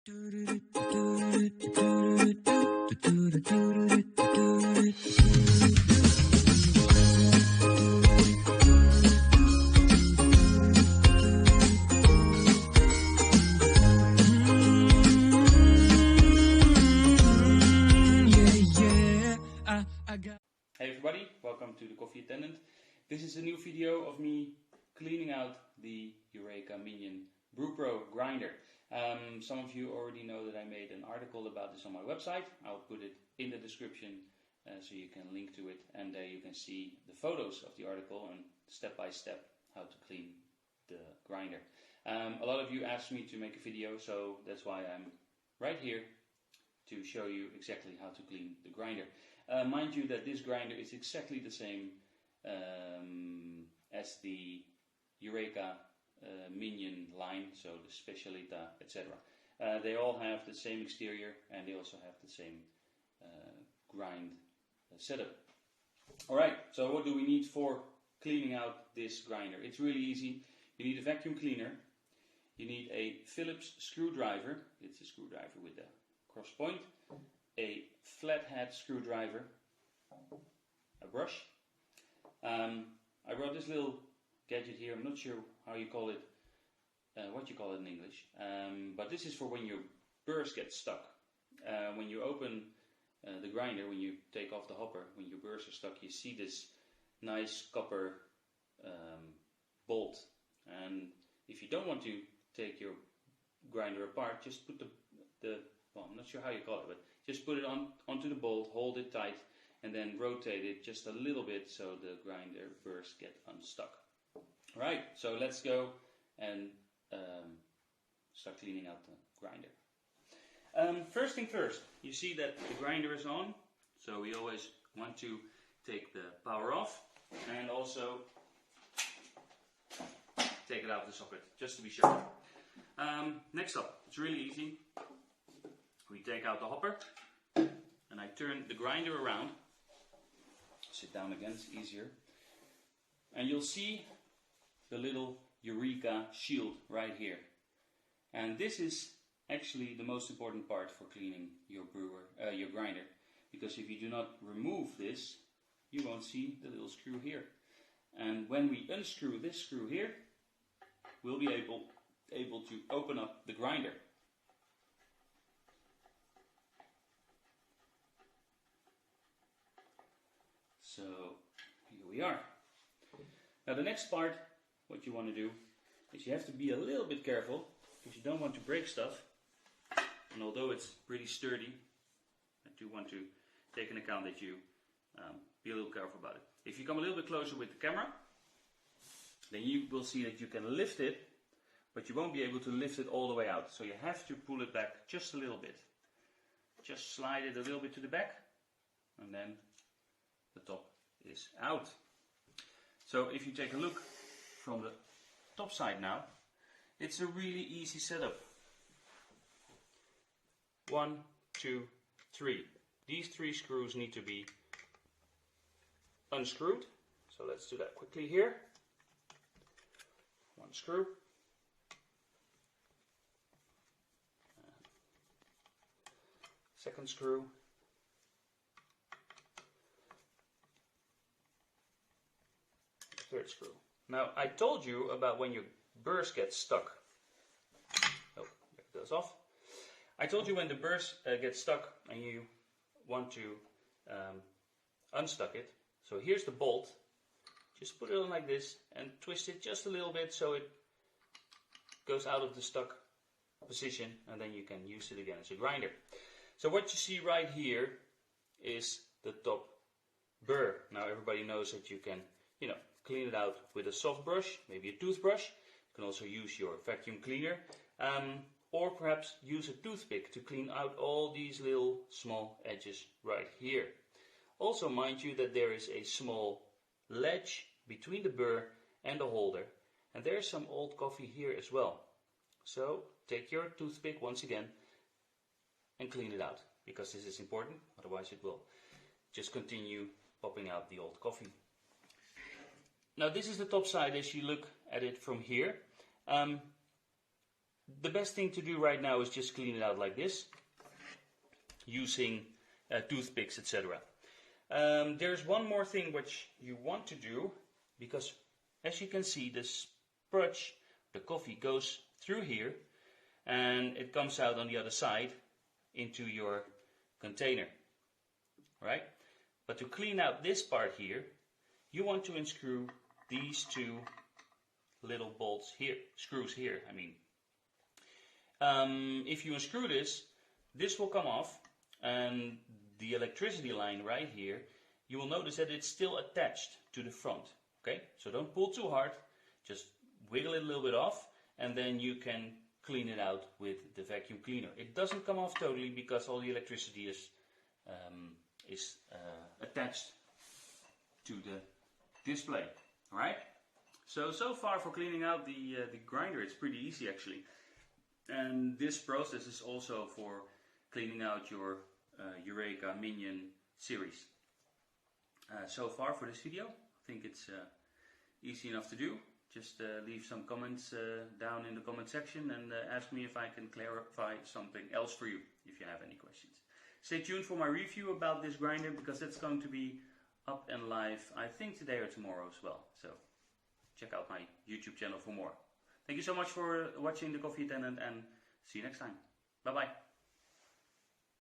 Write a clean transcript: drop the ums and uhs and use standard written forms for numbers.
Hey everybody, welcome to the Coffee Attendant. This is a new video of me cleaning out the Eureka Mignon Brew Pro grinder. Some of you already know that I made an article about this on my website. I'll put it in the description so you can link to it, and there you can see the photos of the article and step by step how to clean the grinder. A lot of you asked me to make a video, so that's why I'm right here to show you exactly how to clean the grinder. Mind you that this grinder is exactly the same as the Eureka Mignon line, so the Specialita, etc. They all have the same exterior and they also have the same grind setup. Alright, so what do we need for cleaning out this grinder? It's really easy. You need a vacuum cleaner, you need a Phillips screwdriver, it's a screwdriver with a cross point, a flathead screwdriver, a brush. I brought this little gadget here. I'm not sure how you call it, what you call it in English, but this is for when your burrs get stuck. When you open the grinder, when you take off the hopper, when your burrs are stuck, you see this nice copper bolt. And if you don't want to take your grinder apart, just put well, I'm not sure how you call it, but just put it onto the bolt, hold it tight, and then rotate it just a little bit so the grinder burrs get unstuck. Alright, so let's go and start cleaning out the grinder. First thing first, you see that the grinder is on, so we always want to take the power off and also take it out of the socket, just to be sure. Next up, it's really easy. We take out the hopper and I turn the grinder around. Sit down again, it's easier. And you'll see the little Eureka shield right here. And this is actually the most important part for cleaning your grinder. Because if you do not remove this, you won't see the little screw here. And when we unscrew this screw here, we'll be able to open up the grinder. So here we are. Now the next part, what you want to do is you have to be a little bit careful because you don't want to break stuff. And although it's pretty sturdy, I do want to take into account that you be a little careful about it. If you come a little bit closer with the camera, then you will see that you can lift it, but you won't be able to lift it all the way out. So you have to pull it back just a little bit. Just slide it a little bit to the back, and then the top is out. So if you take a look from the top side now, it's a really easy setup. 1, 2, 3. These 3 screws need to be unscrewed. So let's do that quickly here. 1 screw. Second screw. Third screw. Now I told you about when your burrs get stuck. Oh, there it goes off. I told you when the burrs get stuck and you want to unstuck it. So here's the bolt. Just put it on like this and twist it just a little bit so it goes out of the stuck position, and then you can use it again as a grinder. So what you see right here is the top burr. Now everybody knows that you can, clean it out with a soft brush, maybe a toothbrush. You can also use your vacuum cleaner, or perhaps use a toothpick to clean out all these little small edges right here. Also mind you that there is a small ledge between the burr and the holder, and there's some old coffee here as well. So take your toothpick once again and clean it out, because this is important, otherwise it will just continue popping out the old coffee. Now this is the top side as you look at it from here. the best thing to do right now is just clean it out like this, using toothpicks, etc. There's one more thing which you want to do, because as you can see, the sprudge, the coffee goes through here and it comes out on the other side into your container, right? But to clean out this part here, you want to unscrew these two little bolts here, screws here, I mean. If you unscrew this will come off, and the electricity line right here, you will notice that it's still attached to the front. Okay, so don't pull too hard, just wiggle it a little bit off, and then you can clean it out with the vacuum cleaner. It doesn't come off totally because all the electricity is attached to the display. All right. So far for cleaning out the grinder, it's pretty easy actually. And this process is also for cleaning out your Eureka Mignon series. So far for this video, I think it's easy enough to do. Just leave some comments down in the comment section and ask me if I can clarify something else for you if you have any questions. Stay tuned for my review about this grinder, because it's going to be up and live, I think today or tomorrow as well. So check out my YouTube channel for more. Thank you so much for watching The Coffee Attendant, and see you next time. Bye bye.